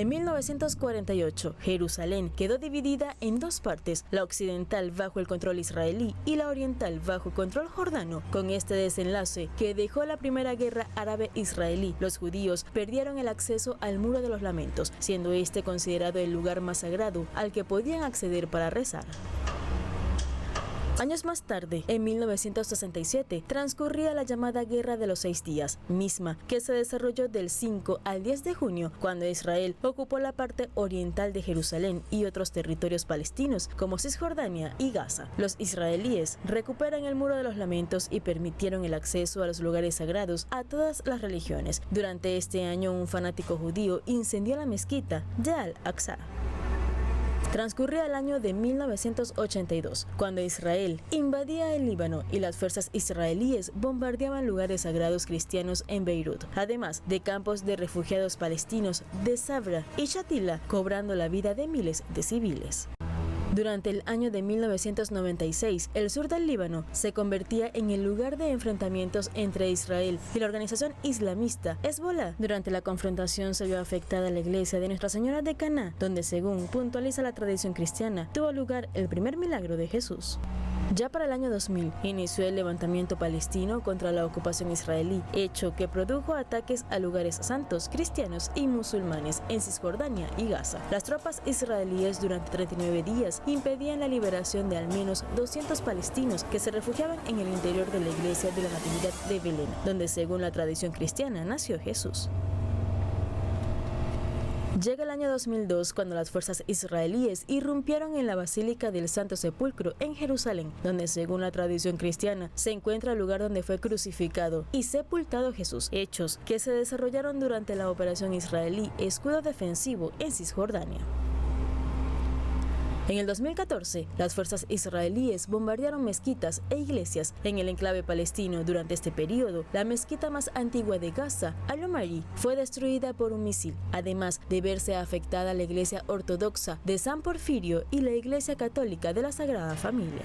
En 1948, Jerusalén quedó dividida en dos partes, la occidental bajo el control israelí y la oriental bajo control jordano. Con este desenlace, que dejó la primera guerra árabe-israelí, los judíos perdieron el acceso al Muro de los Lamentos, siendo este considerado el lugar más sagrado al que podían acceder para rezar. Años más tarde, en 1967, transcurría la llamada Guerra de los 6 días, misma que se desarrolló del 5 al 10 de junio, cuando Israel ocupó la parte oriental de Jerusalén y otros territorios palestinos, como Cisjordania y Gaza. Los israelíes recuperan el Muro de los Lamentos y permitieron el acceso a los lugares sagrados a todas las religiones. Durante este año, un fanático judío incendió la mezquita de Al-Aqsa. Transcurría el año de 1982, cuando Israel invadía el Líbano y las fuerzas israelíes bombardeaban lugares sagrados cristianos en Beirut, además de campos de refugiados palestinos de Sabra y Shatila, cobrando la vida de miles de civiles. Durante el año de 1996, el sur del Líbano se convertía en el lugar de enfrentamientos entre Israel y la organización islamista Hezbollah. Durante la confrontación se vio afectada la iglesia de Nuestra Señora de Caná, donde, según puntualiza la tradición cristiana, tuvo lugar el primer milagro de Jesús. Ya para el año 2000, inició el levantamiento palestino contra la ocupación israelí, hecho que produjo ataques a lugares santos, cristianos y musulmanes en Cisjordania y Gaza. Las tropas israelíes durante 39 días impedían la liberación de al menos 200 palestinos que se refugiaban en el interior de la iglesia de la Natividad de Belén, donde según la tradición cristiana nació Jesús. Llega el año 2002 cuando las fuerzas israelíes irrumpieron en la Basílica del Santo Sepulcro en Jerusalén, donde según la tradición cristiana se encuentra el lugar donde fue crucificado y sepultado Jesús, hechos que se desarrollaron durante la operación israelí Escudo Defensivo en Cisjordania. En el 2014, las fuerzas israelíes bombardearon mezquitas e iglesias en el enclave palestino. Durante este periodo, la mezquita más antigua de Gaza, Al-Omari, fue destruida por un misil, además de verse afectada la iglesia ortodoxa de San Porfirio y la iglesia católica de la Sagrada Familia.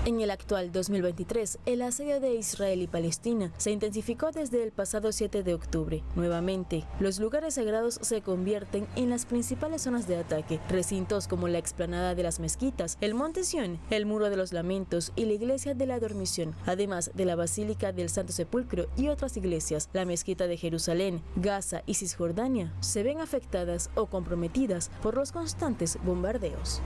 En el actual 2023, el asedio de Israel y Palestina se intensificó desde el pasado 7 de octubre. Nuevamente, los lugares sagrados se convierten en las principales zonas de ataque. Recintos como la explanada de las mezquitas, el Monte Sión, el Muro de los Lamentos y la Iglesia de la Dormición, además de la Basílica del Santo Sepulcro y otras iglesias, la Mezquita de Jerusalén, Gaza y Cisjordania, se ven afectadas o comprometidas por los constantes bombardeos.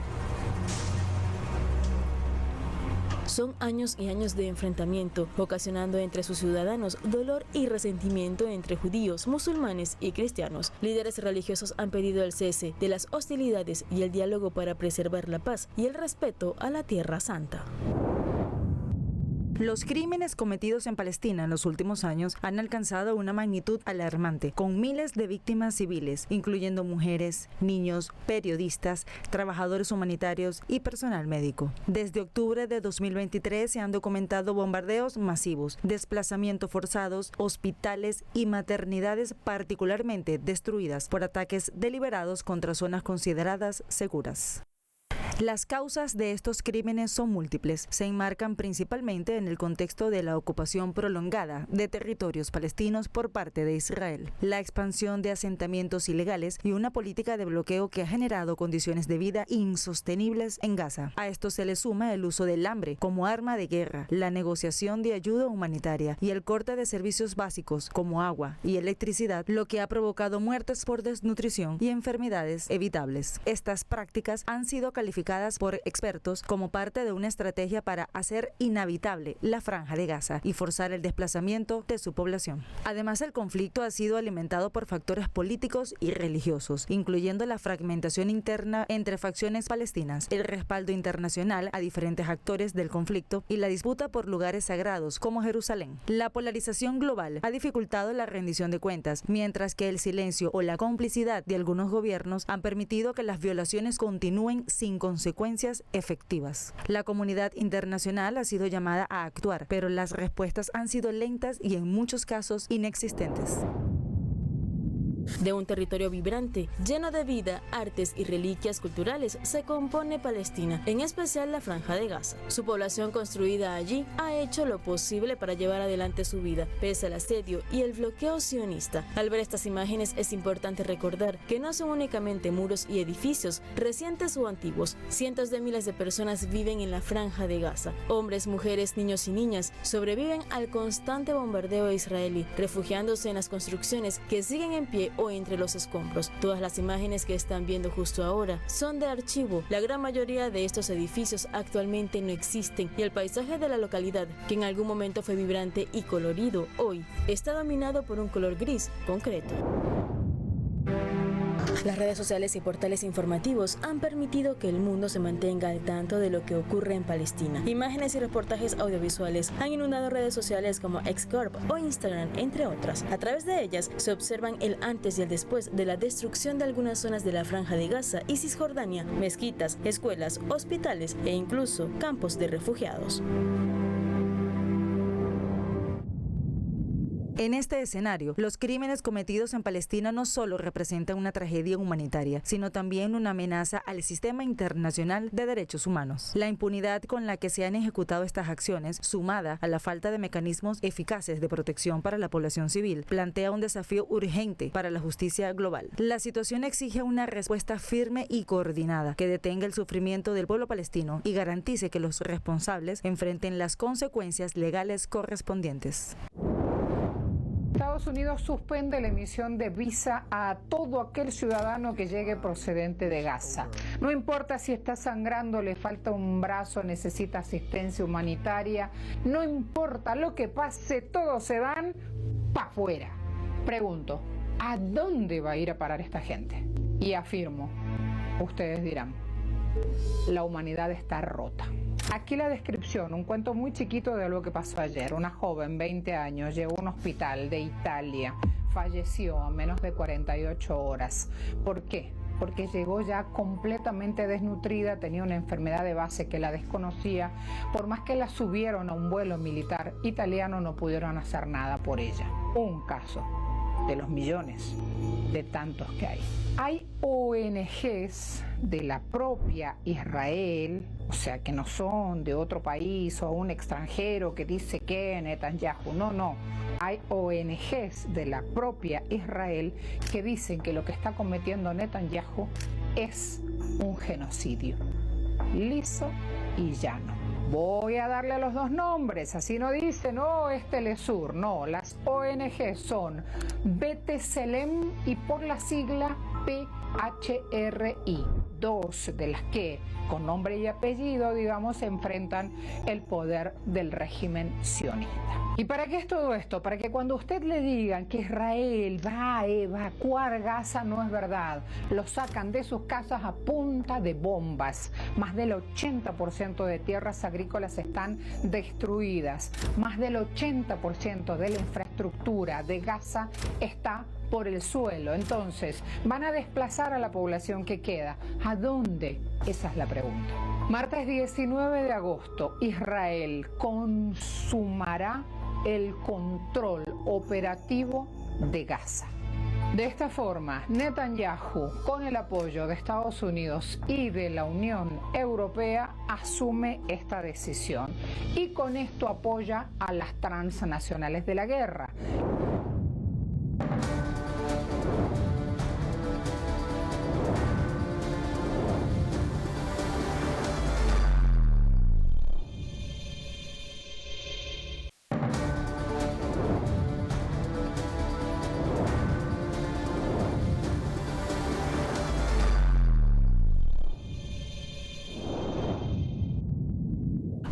Son años y años de enfrentamiento, ocasionando entre sus ciudadanos dolor y resentimiento entre judíos, musulmanes y cristianos. Líderes religiosos han pedido el cese de las hostilidades y el diálogo para preservar la paz y el respeto a la Tierra Santa. Los crímenes cometidos en Palestina en los últimos años han alcanzado una magnitud alarmante, con miles de víctimas civiles, incluyendo mujeres, niños, periodistas, trabajadores humanitarios y personal médico. Desde octubre de 2023 se han documentado bombardeos masivos, desplazamientos forzados, hospitales y maternidades particularmente destruidas por ataques deliberados contra zonas consideradas seguras. Las causas de estos crímenes son múltiples. Se enmarcan principalmente en el contexto de la ocupación prolongada de territorios palestinos por parte de Israel, la expansión de asentamientos ilegales y una política de bloqueo que ha generado condiciones de vida insostenibles en Gaza. A esto se le suma el uso del hambre como arma de guerra, la negociación de ayuda humanitaria y el corte de servicios básicos como agua y electricidad, lo que ha provocado muertes por desnutrición y enfermedades evitables. Estas prácticas han sido calificadas por expertos como parte de una estrategia para hacer inhabitable la Franja de Gaza y forzar el desplazamiento de su población. Además, el conflicto ha sido alimentado por factores políticos y religiosos, incluyendo la fragmentación interna entre facciones palestinas, el respaldo internacional a diferentes actores del conflicto y la disputa por lugares sagrados como Jerusalén. La polarización global ha dificultado la rendición de cuentas, mientras que el silencio o la complicidad de algunos gobiernos han permitido que las violaciones continúen sin consecuencias efectivas. La comunidad internacional ha sido llamada a actuar, pero las respuestas han sido lentas y en muchos casos inexistentes. De un territorio vibrante, lleno de vida, artes y reliquias culturales, se compone Palestina, en especial la Franja de Gaza. Su población construida allí ha hecho lo posible para llevar adelante su vida, pese al asedio y el bloqueo sionista. Al ver estas imágenes es importante recordar que no son únicamente muros y edificios, recientes o antiguos. Cientos de miles de personas viven en la Franja de Gaza. Hombres, mujeres, niños y niñas sobreviven al constante bombardeo israelí, refugiándose en las construcciones que siguen en pie o entre los escombros. Todas las imágenes que están viendo justo ahora son de archivo. La gran mayoría de estos edificios actualmente no existen y el paisaje de la localidad, que en algún momento fue vibrante y colorido, hoy está dominado por un color gris concreto. Las redes sociales y portales informativos han permitido que el mundo se mantenga al tanto de lo que ocurre en Palestina. Imágenes y reportajes audiovisuales han inundado redes sociales como Xcorp o Instagram, entre otras. A través de ellas se observan el antes y el después de la destrucción de algunas zonas de la Franja de Gaza y Cisjordania, mezquitas, escuelas, hospitales e incluso campos de refugiados. En este escenario, los crímenes cometidos en Palestina no solo representan una tragedia humanitaria, sino también una amenaza al sistema internacional de derechos humanos. La impunidad con la que se han ejecutado estas acciones, sumada a la falta de mecanismos eficaces de protección para la población civil, plantea un desafío urgente para la justicia global. La situación exige una respuesta firme y coordinada que detenga el sufrimiento del pueblo palestino y garantice que los responsables enfrenten las consecuencias legales correspondientes. Estados Unidos suspende la emisión de visa a todo aquel ciudadano que llegue procedente de Gaza. No importa si está sangrando, le falta un brazo, necesita asistencia humanitaria, no importa lo que pase, todos se van para afuera. Pregunto, ¿a dónde va a ir a parar esta gente? Y afirmo, ustedes dirán, la humanidad está rota. Aquí la descripción, un cuento muy chiquito de lo que pasó ayer. Una joven, 20 años, llegó a un hospital de Italia, falleció a menos de 48 horas. ¿Por qué? Porque llegó ya completamente desnutrida, tenía una enfermedad de base que la desconocía. Por más que la subieron a un vuelo militar italiano, no pudieron hacer nada por ella. Un caso de los millones de tantos que hay. Hay ONGs de la propia Israel, o sea, que no son de otro país o un extranjero que dice que Netanyahu, no. Hay ONGs de la propia Israel que dicen que lo que está cometiendo Netanyahu es un genocidio. Liso y llano. Voy a darle los dos nombres, así no dice, no, es Telesur, no, las ONG son B'Tselem y por la sigla PHRI, dos de las que con nombre y apellido, digamos, enfrentan el poder del régimen sionista. ¿Y para qué es todo esto? Para que cuando usted le digan que Israel va a evacuar Gaza, no es verdad. Lo sacan de sus casas a punta de bombas. Más del 80% de tierras agrícolas están destruidas. Más del 80% de la infraestructura de Gaza está por el suelo. Entonces, van a desplazar a la población que queda. ¿A dónde? Esa es la pregunta. Martes 19 de agosto, Israel consumará el control operativo de Gaza. De esta forma, Netanyahu, con el apoyo de Estados Unidos y de la Unión Europea, asume esta decisión y con esto apoya a las transnacionales de la guerra.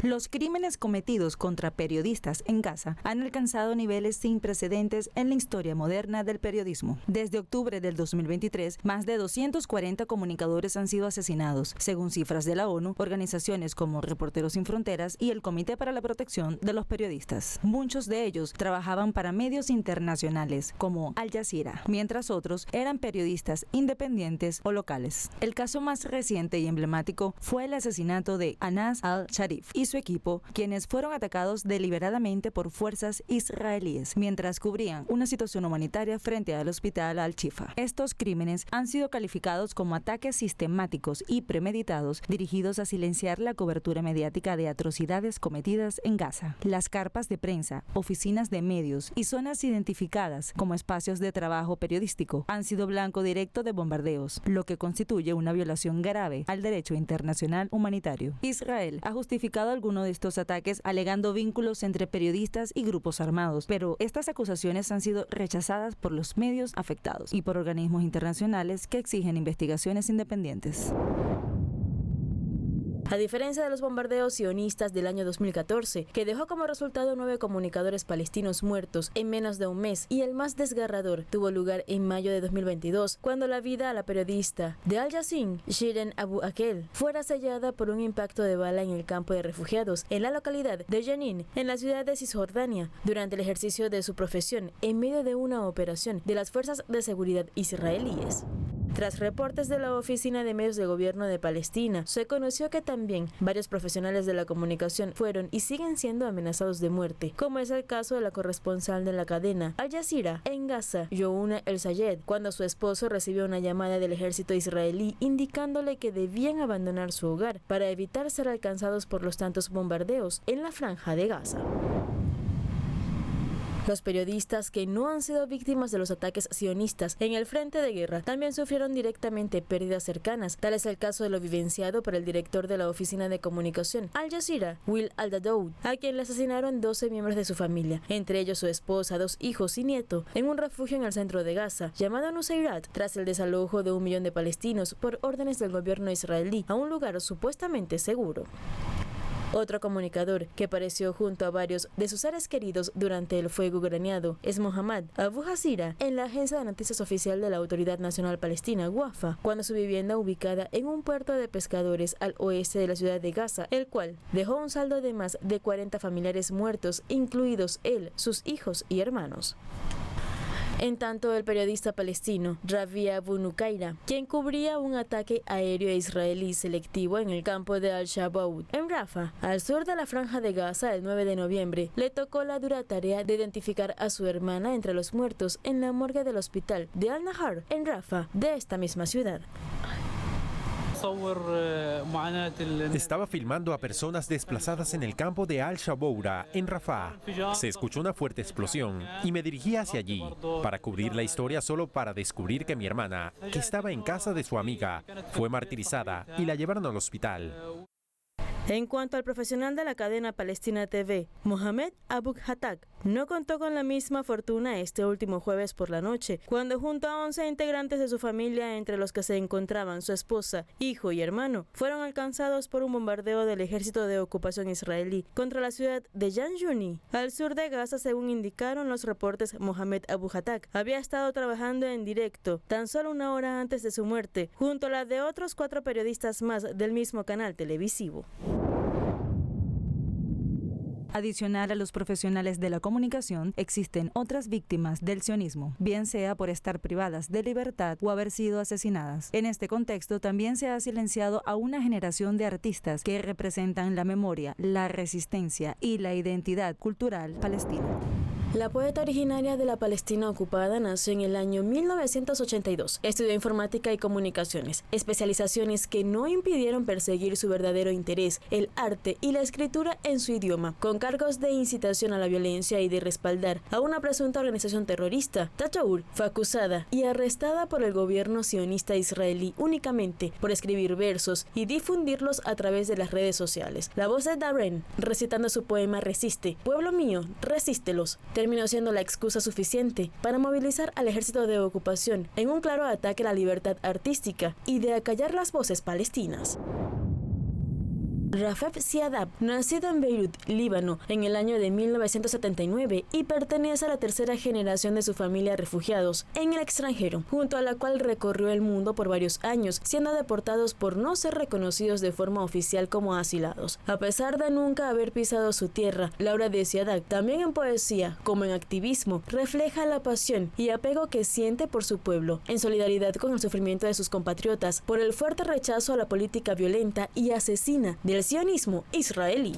Los crímenes cometidos contra periodistas en Gaza han alcanzado niveles sin precedentes en la historia moderna del periodismo. Desde octubre del 2023, más de 240 comunicadores han sido asesinados, según cifras de la ONU, organizaciones como Reporteros Sin Fronteras y el Comité para la Protección de los Periodistas. Muchos de ellos trabajaban para medios internacionales, como Al Jazeera, mientras otros eran periodistas independientes o locales. El caso más reciente y emblemático fue el asesinato de Anas al-Sharif y su su equipo, quienes fueron atacados deliberadamente por fuerzas israelíes mientras cubrían una situación humanitaria frente al hospital Al-Shifa. Estos crímenes han sido calificados como ataques sistemáticos y premeditados dirigidos a silenciar la cobertura mediática de atrocidades cometidas en Gaza. Las carpas de prensa, oficinas de medios y zonas identificadas como espacios de trabajo periodístico han sido blanco directo de bombardeos, lo que constituye una violación grave al derecho internacional humanitario. Israel ha justificado algunos de estos ataques alegando vínculos entre periodistas y grupos armados, pero estas acusaciones han sido rechazadas por los medios afectados y por organismos internacionales que exigen investigaciones independientes. A diferencia de los bombardeos sionistas del año 2014, que dejó como resultado 9 comunicadores palestinos muertos en menos de un mes, y el más desgarrador tuvo lugar en mayo de 2022, cuando la vida a la periodista de Al Jazeera, Shirin Abu Akleh, fuera sellada por un impacto de bala en el campo de refugiados en la localidad de Jenin, en la ciudad de Cisjordania, durante el ejercicio de su profesión en medio de una operación de las fuerzas de seguridad israelíes. Tras reportes de la Oficina de Medios de Gobierno de Palestina, se conoció que también varios profesionales de la comunicación fueron y siguen siendo amenazados de muerte, como es el caso de la corresponsal de la cadena Al Jazeera en Gaza, Youna El-Sayed, cuando su esposo recibió una llamada del ejército israelí indicándole que debían abandonar su hogar para evitar ser alcanzados por los tantos bombardeos en la franja de Gaza. Los periodistas que no han sido víctimas de los ataques sionistas en el frente de guerra también sufrieron directamente pérdidas cercanas. Tal es el caso de lo vivenciado por el director de la oficina de comunicación Al Jazeera, Will Al-Daoud, a quien le asesinaron 12 miembros de su familia, entre ellos su esposa, 2 hijos y nieto, en un refugio en el centro de Gaza, llamado Nuseirat, tras el desalojo de 1 millón de palestinos por órdenes del gobierno israelí a un lugar supuestamente seguro. Otro comunicador que apareció junto a varios de sus seres queridos durante el fuego graneado es Mohammad Abu Hasira en la agencia de noticias oficial de la Autoridad Nacional Palestina, WAFA, cuando su vivienda ubicada en un puerto de pescadores al oeste de la ciudad de Gaza, el cual dejó un saldo de más de 40 familiares muertos, incluidos él, sus hijos y hermanos. En tanto, el periodista palestino Ravi Abu Nukaira, quien cubría un ataque aéreo israelí selectivo en el campo de Al-Shabaab en Rafah, al sur de la franja de Gaza, el 9 de noviembre, le tocó la dura tarea de identificar a su hermana entre los muertos en la morgue del hospital de Al-Nahar en Rafah, de esta misma ciudad. Estaba filmando a personas desplazadas en el campo de Al-Shaboura, en Rafah. Se escuchó una fuerte explosión y me dirigí hacia allí para cubrir la historia, solo para descubrir que mi hermana, que estaba en casa de su amiga, fue martirizada y la llevaron al hospital. En cuanto al profesional de la cadena Palestina TV, Mohamed Abu Hatak, no contó con la misma fortuna este último jueves por la noche, cuando junto a 11 integrantes de su familia, entre los que se encontraban su esposa, hijo y hermano, fueron alcanzados por un bombardeo del ejército de ocupación israelí contra la ciudad de Jan Yuni, al sur de Gaza. Según indicaron los reportes, Mohamed Abu Hatak había estado trabajando en directo tan solo 1 hora antes de su muerte, junto a la de otros 4 periodistas más del mismo canal televisivo. Adicional a los profesionales de la comunicación, existen otras víctimas del sionismo, bien sea por estar privadas de libertad o haber sido asesinadas. En este contexto, también se ha silenciado a una generación de artistas que representan la memoria, la resistencia y la identidad cultural palestina. La poeta originaria de la Palestina ocupada nació en el año 1982. Estudió informática y comunicaciones, especializaciones que no impidieron perseguir su verdadero interés, el arte y la escritura en su idioma. Con cargos de incitación a la violencia y de respaldar a una presunta organización terrorista, Tataour fue acusada y arrestada por el gobierno sionista israelí únicamente por escribir versos y difundirlos a través de las redes sociales. La voz de Darren, recitando su poema Resiste, pueblo mío, resístelos, terminó siendo la excusa suficiente para movilizar al ejército de ocupación en un claro ataque a la libertad artística y de acallar las voces palestinas. Rafef Siadab, nacido en Beirut, Líbano, en el año de 1979 y pertenece a la tercera generación de su familia de refugiados en el extranjero, junto a la cual recorrió el mundo por varios años, siendo deportados por no ser reconocidos de forma oficial como asilados. A pesar de nunca haber pisado su tierra, la obra de Siadab, también en poesía como en activismo, refleja la pasión y apego que siente por su pueblo, en solidaridad con el sufrimiento de sus compatriotas por el fuerte rechazo a la política violenta y asesina del sionismo israelí.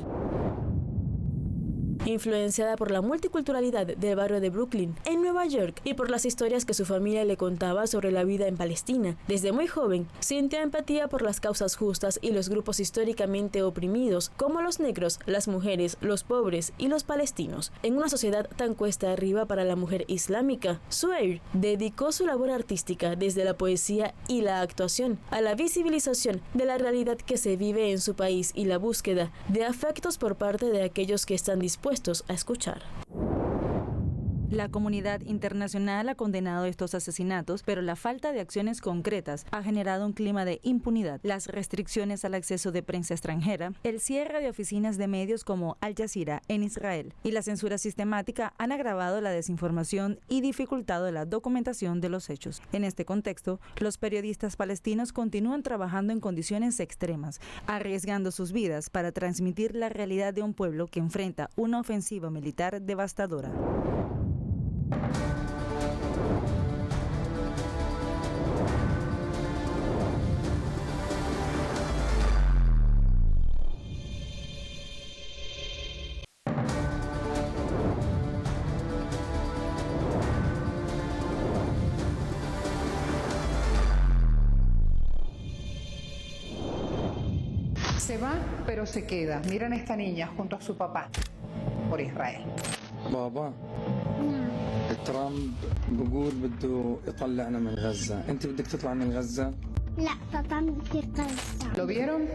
influenciada por la multiculturalidad del barrio de Brooklyn, en Nueva York, y por las historias que su familia le contaba sobre la vida en Palestina. Desde muy joven, sintió empatía por las causas justas y los grupos históricamente oprimidos, como los negros, las mujeres, los pobres y los palestinos. En una sociedad tan cuesta arriba para la mujer islámica, Suhair dedicó su labor artística desde la poesía y la actuación a la visibilización de la realidad que se vive en su país y la búsqueda de afectos por parte de aquellos que están dispuestos a escuchar. La comunidad internacional ha condenado estos asesinatos, pero la falta de acciones concretas ha generado un clima de impunidad. Las restricciones al acceso de prensa extranjera, el cierre de oficinas de medios como Al Jazeera en Israel y la censura sistemática han agravado la desinformación y dificultado la documentación de los hechos. En este contexto, los periodistas palestinos continúan trabajando en condiciones extremas, arriesgando sus vidas para transmitir la realidad de un pueblo que enfrenta una ofensiva militar devastadora. Se va, pero se queda. Miren a esta niña junto a su papá por Israel. بابا ترامب بيقول بده يطلعنا من غزة، أنت بدك تطلع من غزة؟ لا طبعا بدي غزة. ¿Lo vieron?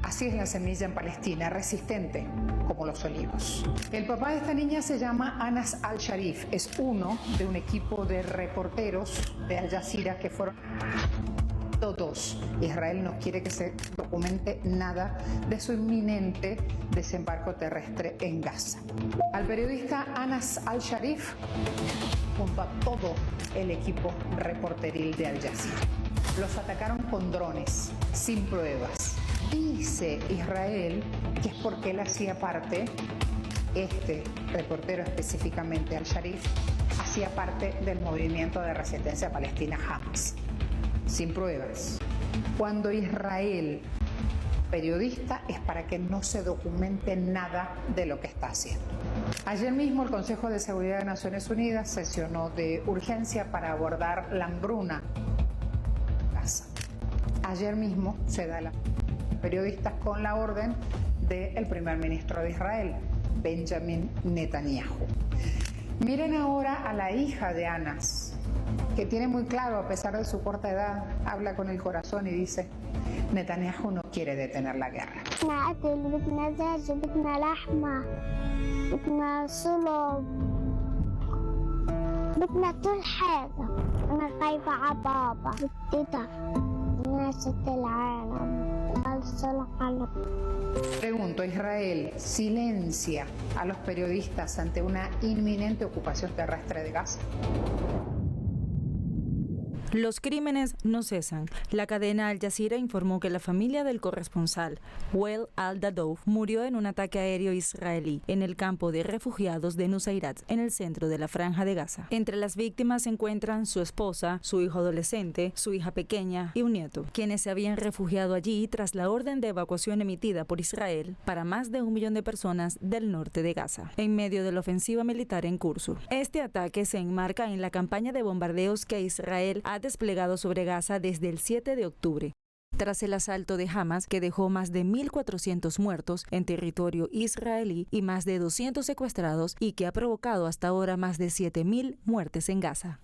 Así es la semilla en Palestina, resistente como los olivos. El papá de esta niña se llama Anas al-Sharif, es uno de un equipo de reporteros de Al Jazeera que fueron todos. Israel no quiere que se documente nada de su inminente desembarco terrestre en Gaza. Al periodista Anas al-Sharif, junto a todo el equipo reporteril de Al Jazeera. Los atacaron con drones, sin pruebas. Dice Israel que es porque él hacía parte, este reportero específicamente al-Sharif, hacía parte del movimiento de resistencia palestina Hamas. Sin pruebas. Cuando Israel periodista es para que no se documente nada de lo que está haciendo. Ayer mismo el Consejo de Seguridad de Naciones Unidas sesionó de urgencia para abordar la hambruna en Gaza. Ayer mismo se da la periodistas con la orden del primer ministro de Israel, Benjamin Netanyahu. Miren ahora a la hija de Anas, que tiene muy claro, a pesar de su corta edad, habla con el corazón y dice: Netanyahu no quiere detener la guerra. Pregunto, ¿Israel silencia a los periodistas ante una inminente ocupación terrestre de Gaza? Los crímenes no cesan. La cadena Al Jazeera informó que la familia del corresponsal, Wael al-Dadouf, murió en un ataque aéreo israelí en el campo de refugiados de Nuseirat, en el centro de la Franja de Gaza. Entre las víctimas se encuentran su esposa, su hijo adolescente, su hija pequeña y un nieto, quienes se habían refugiado allí tras la orden de evacuación emitida por Israel para más de 1 millón de personas del norte de Gaza, en medio de la ofensiva militar en curso. Este ataque se enmarca en la campaña de bombardeos que Israel ha desplegado sobre Gaza desde el 7 de octubre, tras el asalto de Hamas que dejó más de 1.400 muertos en territorio israelí y más de 200 secuestrados y que ha provocado hasta ahora más de 7.000 muertes en Gaza.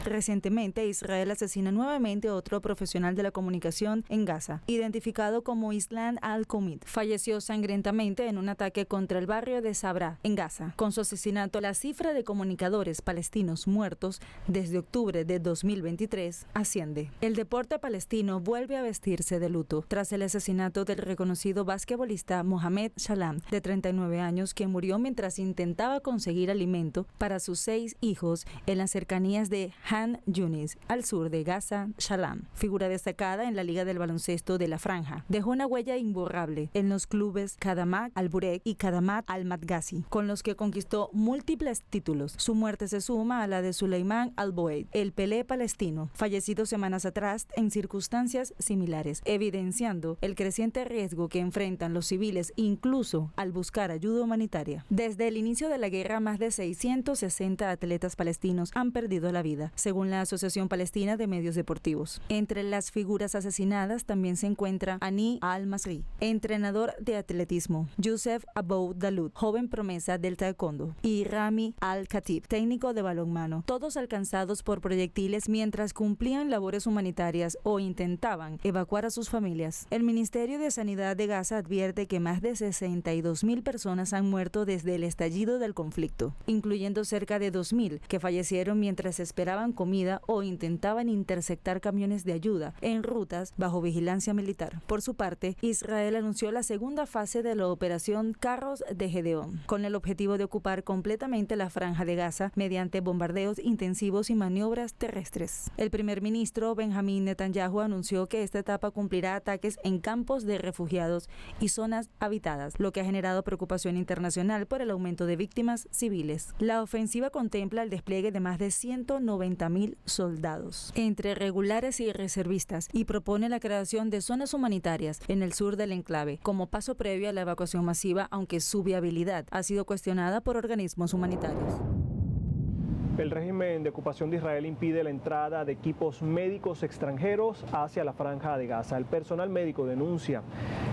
Recientemente, Israel asesina nuevamente a otro profesional de la comunicación en Gaza, identificado como Islam al-Qomid. Falleció sangrientamente en un ataque contra el barrio de Sabra, en Gaza. Con su asesinato, la cifra de comunicadores palestinos muertos desde octubre de 2023 asciende. El deporte palestino vuelve a vestirse de luto tras el asesinato del reconocido basquetbolista Mohamed Shalam, de 39 años, que murió mientras intentaba conseguir alimento para sus 6 hijos en las cercanías de Han Yunis, al sur de Gaza, Shalom, figura destacada en la Liga del Baloncesto de la Franja. Dejó una huella imborrable en los clubes Khadamat Al-Burek y Khadamat Al-Matgazi, con los que conquistó múltiples títulos. Su muerte se suma a la de Suleiman Al-Boeid, el Pelé palestino, fallecido semanas atrás en circunstancias similares, evidenciando el creciente riesgo que enfrentan los civiles incluso al buscar ayuda humanitaria. Desde el inicio de la guerra, más de 660 atletas palestinos han perdido la vida, según la Asociación Palestina de Medios Deportivos. Entre las figuras asesinadas también se encuentra Hani Al-Masri, entrenador de atletismo, Youssef Abou Dalut, joven promesa del taekwondo, y Rami Al-Khatib, técnico de balonmano, todos alcanzados por proyectiles mientras cumplían labores humanitarias o intentaban evacuar a sus familias. El Ministerio de Sanidad de Gaza advierte que más de 62.000 personas han muerto desde el estallido del conflicto, incluyendo cerca de 2.000 que fallecieron mientras esperaban comida o intentaban interceptar camiones de ayuda en rutas bajo vigilancia militar. Por su parte, Israel anunció la segunda fase de la operación Carros de Gedeón, con el objetivo de ocupar completamente la franja de Gaza mediante bombardeos intensivos y maniobras terrestres. El primer ministro Benjamín Netanyahu anunció que esta etapa cumplirá ataques en campos de refugiados y zonas habitadas, lo que ha generado preocupación internacional por el aumento de víctimas civiles. La ofensiva contempla el despliegue de más de 190.000 soldados, entre regulares y reservistas, y propone la creación de zonas humanitarias en el sur del enclave, como paso previo a la evacuación masiva, aunque su viabilidad ha sido cuestionada por organismos humanitarios. El régimen de ocupación de Israel impide la entrada de equipos médicos extranjeros hacia la franja de Gaza. El personal médico denuncia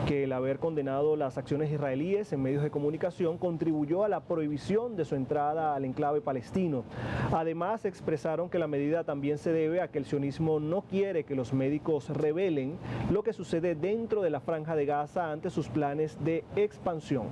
que el haber condenado las acciones israelíes en medios de comunicación contribuyó a la prohibición de su entrada al enclave palestino. Además, expresaron que la medida también se debe a que el sionismo no quiere que los médicos revelen lo que sucede dentro de la franja de Gaza ante sus planes de expansión.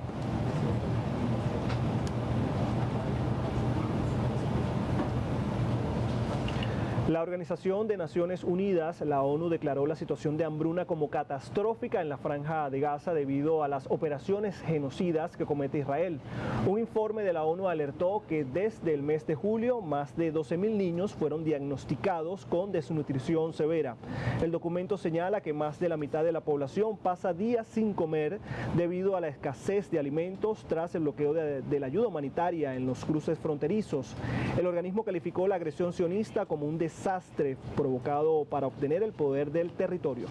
La Organización de Naciones Unidas, la ONU, declaró la situación de hambruna como catastrófica en la franja de Gaza debido a las operaciones genocidas que comete Israel. Un informe de la ONU alertó que desde el mes de julio más de 12.000 niños fueron diagnosticados con desnutrición severa. El documento señala que más de la mitad de la población pasa días sin comer debido a la escasez de alimentos tras el bloqueo de la ayuda humanitaria en los cruces fronterizos. El organismo calificó la agresión sionista como un desastre provocado para obtener el poder del territorio.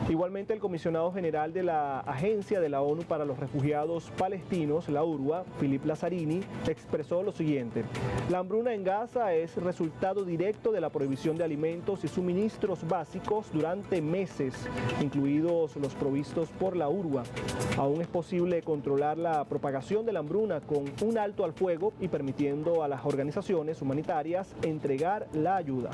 Igualmente, el comisionado general de la Agencia de la ONU para los Refugiados Palestinos, la UNRWA, Philippe Lazzarini, expresó lo siguiente: la hambruna en Gaza es resultado directo de la prohibición de alimentos y suministros básicos durante meses, incluidos los provistos por la UNRWA. Aún es posible controlar la propagación de la hambruna con un alto al fuego y permitiendo a las organizaciones humanitarias entregar la ayuda.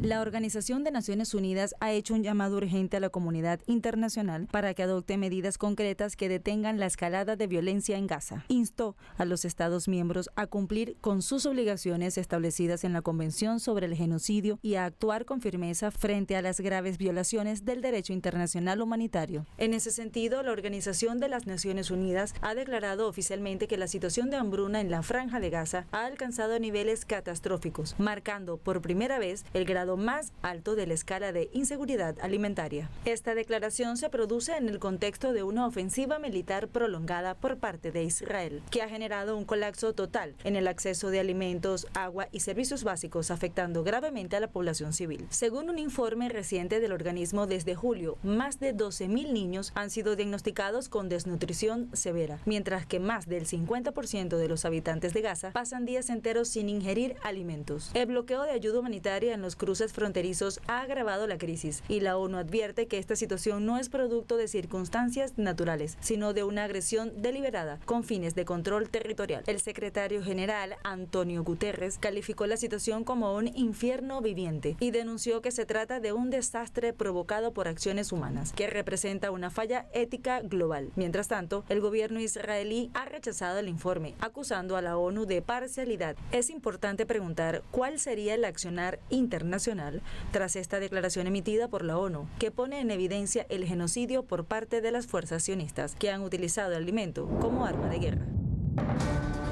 La Organización de Naciones Unidas ha hecho un llamado urgente a la comunidad internacional para que adopte medidas concretas que detengan la escalada de violencia en Gaza. Instó a los Estados miembros a cumplir con sus obligaciones establecidas en la Convención sobre el Genocidio y a actuar con firmeza frente a las graves violaciones del derecho internacional humanitario. En ese sentido, la Organización de las Naciones Unidas ha declarado oficialmente que la situación de hambruna en la Franja de Gaza ha alcanzado niveles catastróficos, marcando por primera vez el grado más alto de la escala de inseguridad alimentaria. Esta declaración se produce en el contexto de una ofensiva militar prolongada por parte de Israel, que ha generado un colapso total en el acceso de alimentos, agua y servicios básicos, afectando gravemente a la población civil. Según un informe reciente del organismo, desde julio, más de 12.000 niños han sido diagnosticados con desnutrición severa, mientras que más del 50% de los habitantes de Gaza pasan días enteros sin ingerir alimentos. El bloqueo de ayuda humanitaria en los cruces fronterizos ha agravado la crisis, y la ONU advierte que esta situación no es producto de circunstancias naturales, sino de una agresión deliberada con fines de control territorial. El secretario general, Antonio Guterres, calificó la situación como un infierno viviente y denunció que se trata de un desastre provocado por acciones humanas, que representa una falla ética global. Mientras tanto, el gobierno israelí ha rechazado el informe, acusando a la ONU de parcialidad. Es importante preguntar cuál sería el accionar internacional tras esta declaración emitida por la ONU, que pone en evidencia el genocidio por parte de las fuerzas sionistas, que han utilizado el alimento como arma de guerra.